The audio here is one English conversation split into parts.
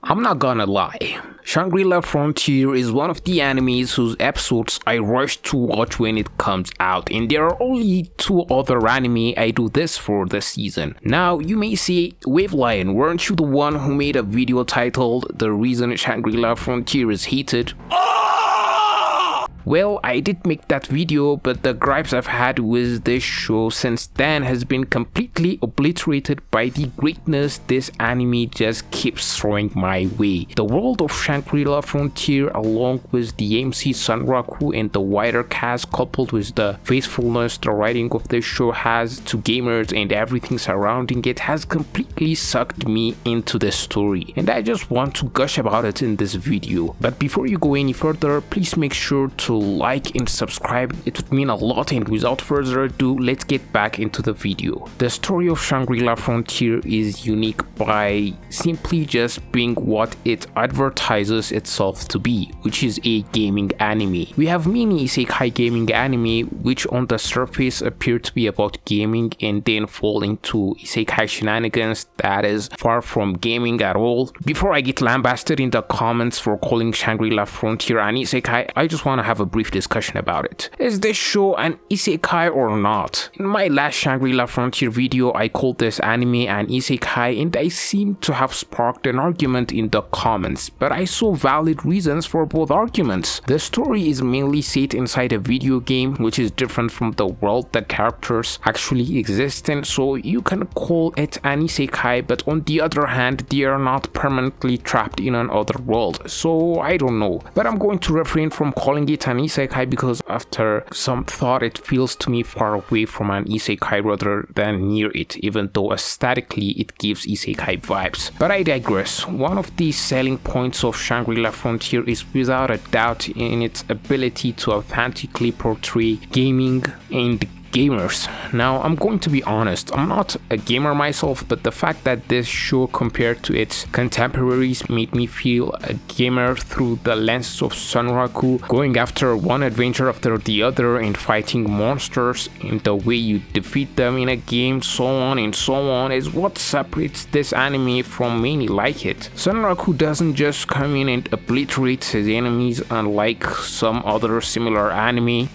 I'm not gonna lie, Shangri-La Frontier is one of the animes whose episodes I rush to watch when it comes out, and there are only 2 other anime I do this for this season. Now, you may say, Wave Lion, weren't you the one who made a video titled "The Reason Shangri-La Frontier is Hated"? Well, I did make that video, but the gripes I've had with this show since then has been completely obliterated by the greatness this anime just keeps throwing my way. The world of Shangri-La Frontier, along with the MC Sunraku and the wider cast, coupled with the faithfulness the writing of this show has to gamers and everything surrounding it, has completely sucked me into the story, and I just want to gush about it in this video. But before you go any further, please make sure to like and subscribe. It would mean a lot, and without further ado, let's get back into the video. The story of Shangri-La Frontier is unique by simply just being what it advertises itself to be, which is a gaming anime. We have many isekai gaming anime which on the surface appear to be about gaming and then fall into isekai shenanigans that is far from gaming at all. Before I get lambasted in the comments for calling Shangri-La Frontier an isekai, I just want to have a brief discussion about it. Is this show an isekai or not? In my last Shangri-La Frontier video, I called this anime an isekai, and I seem to have sparked an argument in the comments, but I saw valid reasons for both arguments. The story is mainly set inside a video game, which is different from the world that characters actually exist in, so you can call it an isekai, but on the other hand, they are not permanently trapped in another world, so I don't know. But I'm going to refrain from calling it an isekai because after some thought, it feels to me far away from an isekai rather than near it, even though aesthetically it gives isekai vibes. But I digress. One of the selling points of Shangri-La Frontier is without a doubt in its ability to authentically portray gaming and gamers. Now, I'm going to be honest, I'm not a gamer myself, but the fact that this show compared to its contemporaries made me feel a gamer through the lens of Sunraku, going after one adventure after the other and fighting monsters and the way you defeat them in a game, so on and so on, is what separates this anime from many like it. Sunraku doesn't just come in and obliterate his enemies unlike some other similar anime.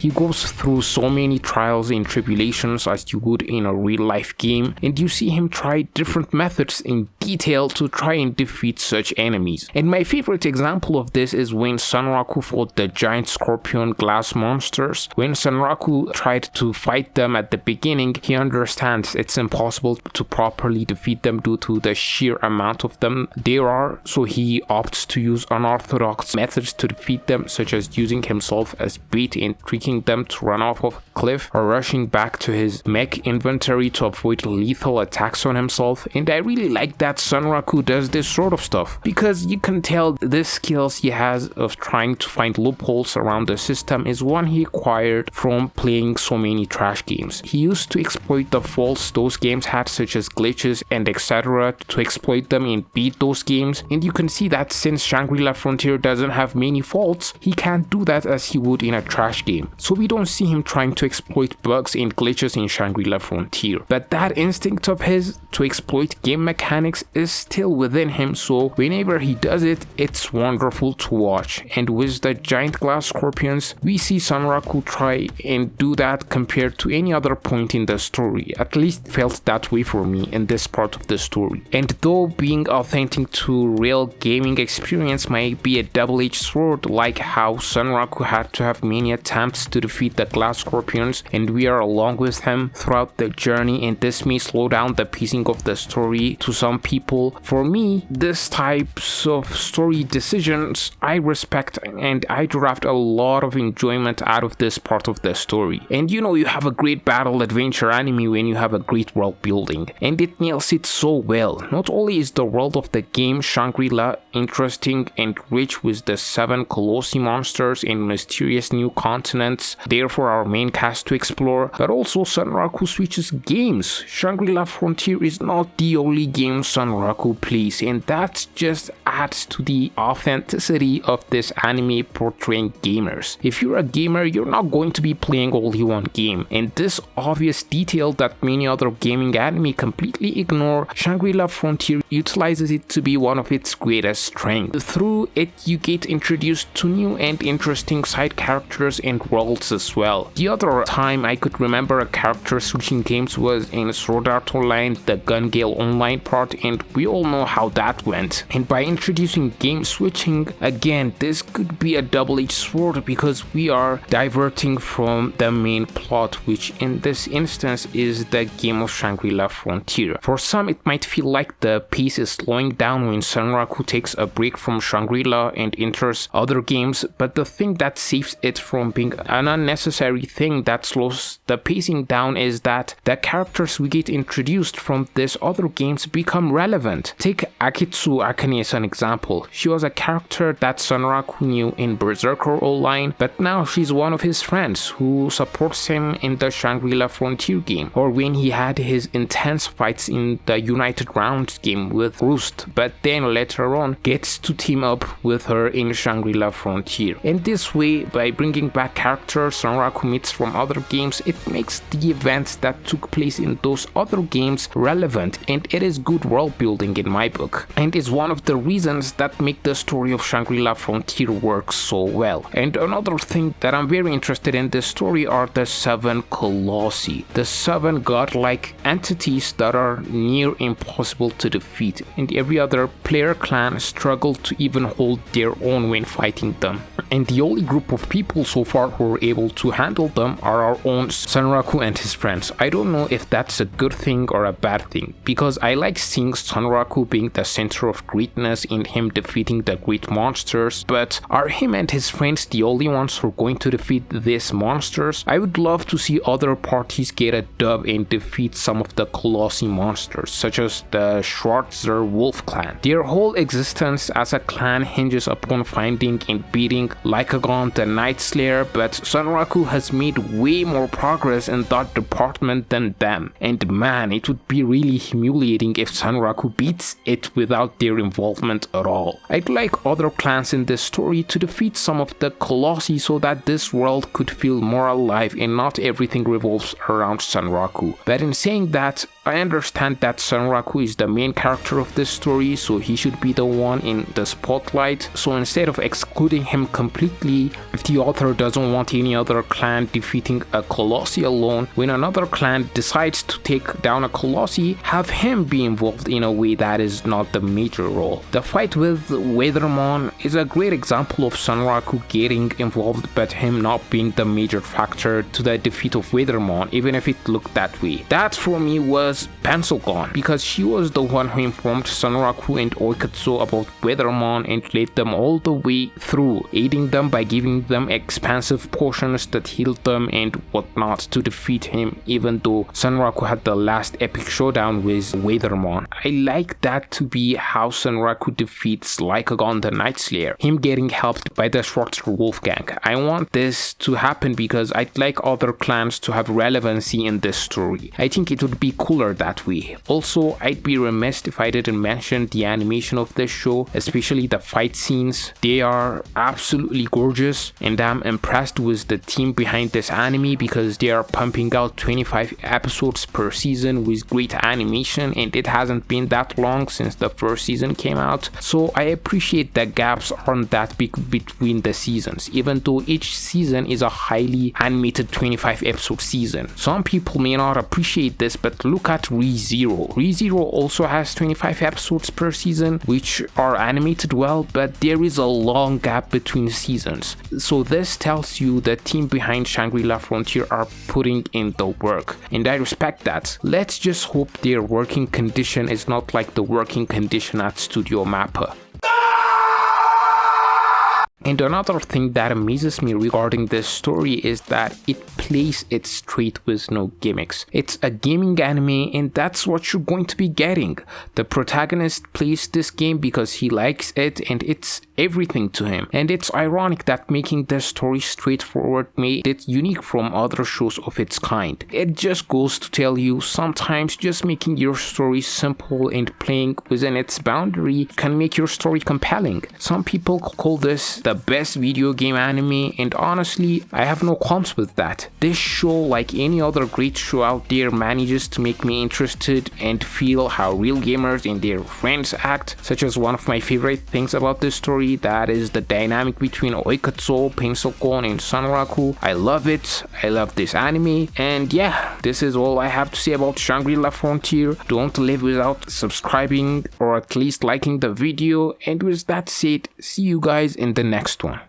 He goes through so many trials and tribulations as you would in a real life game, and you see him try different methods in detail to try and defeat such enemies. And my favorite example of this is when Sunraku fought the giant scorpion glass monsters. When Sunraku tried to fight them at the beginning, he understands it's impossible to properly defeat them due to the sheer amount of them there are, so he opts to use unorthodox methods to defeat them, such as using himself as bait and tricking them to run off of a cliff, or rushing back to his mech inventory to avoid lethal attacks on himself. And I really like that Sunraku does this sort of stuff, because you can tell the skills he has of trying to find loopholes around the system is one he acquired from playing so many trash games. He used to exploit the faults those games had, such as glitches and etc., to exploit them and beat those games, and you can see that since Shangri-La Frontier doesn't have many faults, he can't do that as he would in a trash game. So we don't see him trying to exploit bugs and glitches in Shangri-La Frontier, but that instinct of his to exploit game mechanics is still within him, so whenever he does it, it's wonderful to watch. And with the giant glass scorpions, we see Sunraku try and do that compared to any other point in the story. At least felt that way for me in this part of the story. And though being authentic to real gaming experience might be a double-edged sword, like how Sunraku had to have many attempts to defeat the glass scorpions and we are along with him throughout the journey, and this may slow down the pacing of the story to some people. For me, this types of story decisions I respect, and I derive a lot of enjoyment out of this part of the story. And you know, you have a great battle adventure anime when you have a great world building, and it nails it so well. Not only is the world of the game Shangri-La interesting and rich with the 7 Colossi monsters and mysterious new continents there for our main cast to explore, but also Sunraku switches games. Shangri-La Frontier is not the only game Sunraku plays, and that's just adds to the authenticity of this anime portraying gamers. If you're a gamer, you're not going to be playing only one game, and this obvious detail that many other gaming anime completely ignore, Shangri-La Frontier utilizes it to be one of its greatest strengths. Through it, you get introduced to new and interesting side characters and worlds as well. The other time I could remember a character switching games was in Sword Art Online, the Gun Gale Online part, and we all know how that went. And by introducing game switching, again, this could be a double-edged sword because we are diverting from the main plot, which in this instance is the game of Shangri-La Frontier. For some, it might feel like the pace is slowing down when Sunraku takes a break from Shangri-La and enters other games, but the thing that saves it from being an unnecessary thing that slows the pacing down is that the characters we get introduced from these other games become relevant. Take Akitsu Akane as an example. She was a character that Sunraku knew in Berserker Online, but now she's one of his friends who supports him in the Shangri-La Frontier game, or when he had his intense fights in the United Rounds game with Roost, but then later on gets to team up with her in Shangri-La Frontier. In this way, by bringing back characters Sunraku meets from other games, it makes the events that took place in those other games relevant, and it is good world building in my book, and is one of the reasons that make the story of Shangri-La Frontier work so well. And another thing that I'm very interested in this story are the 7 Colossi, the 7 godlike entities that are near impossible to defeat, and every other player clan struggle to even hold their own when fighting them. And the only group of people so far who are able to handle them are our own Sunraku and his friends. I don't know if that's a good thing or a bad thing, because I like seeing Sunraku being the center of greatness and him defeating the great monsters, but are him and his friends the only ones who are going to defeat these monsters? I would love to see other parties get a dub and defeat some of the Colossi monsters, such as the Schwarzer Wolf clan. Their whole existence as a clan hinges upon finding and beating Lycagon the Night Slayer, but Sunraku has made way more progress in that department than them, and man, it would be really humiliating if Sunraku beats it without their involvement at all. I'd like other clans in this story to defeat some of the Colossi so that this world could feel more alive and not everything revolves around Sunraku. But in saying that, I understand that Sunraku is the main character of this story, so he should be the one in the spotlight. So instead of excluding him completely, if the author doesn't want any other clan defeating a Colossi alone, when another clan decides to take down a Colossi, have him be involved in a way that is not the major role. The fight with Weathermon is a great example of Sunraku getting involved but him not being the major factor to the defeat of Weathermon, even if it looked that way. That for me was Pencilgon, because she was the one who informed Sunraku and Oikatsu about Weathermon and led them all the way through, aiding them by giving them expansive potions that healed them and whatnot to defeat him, even though Sunraku had the last epic showdown with Weathermon. I like that to be how Sunraku defeats Lycagon the Night Slayer, him getting helped by the Schwarzer Wolf gang. I want this to happen because I'd like other clans to have relevancy in this story. I think it would be cooler that way. Also, I'd be remiss if I didn't mention the animation of this show, especially the fight scenes. They are absolutely gorgeous, and I'm impressed with the team behind this anime because they are pumping out 25 episodes per season with great animation, and it hasn't been that long since the first season came out, so I appreciate the gaps aren't that big between the seasons, even though each season is a highly animated 25 episode season. Some people may not appreciate this, but look at ReZero. ReZero also has 25 episodes per season, which are animated well, but there is a long gap between seasons. So this tells you the team behind Shangri-La Frontier are putting in the work, and I respect that. Let's just hope their working condition is not like the working condition at Studio Mappa. And another thing that amazes me regarding this story is that it plays it straight with no gimmicks. It's a gaming anime and that's what you're going to be getting. The protagonist plays this game because he likes it and it's everything to him. And it's ironic that making the story straightforward made it unique from other shows of its kind. It just goes to tell you, sometimes just making your story simple and playing within its boundary can make your story compelling. Some people call this the best video game anime, and honestly, I have no qualms with that. This show, like any other great show out there, manages to make me interested and feel how real gamers and their friends act, such as one of my favorite things about this story, that is the dynamic between Oikatsu, Pensokon, and Sunraku. I love it. I love this anime. And yeah, this is all I have to say about Shangri-La Frontier. Don't live without subscribing or at least liking the video. And with that said, see you guys in the next one.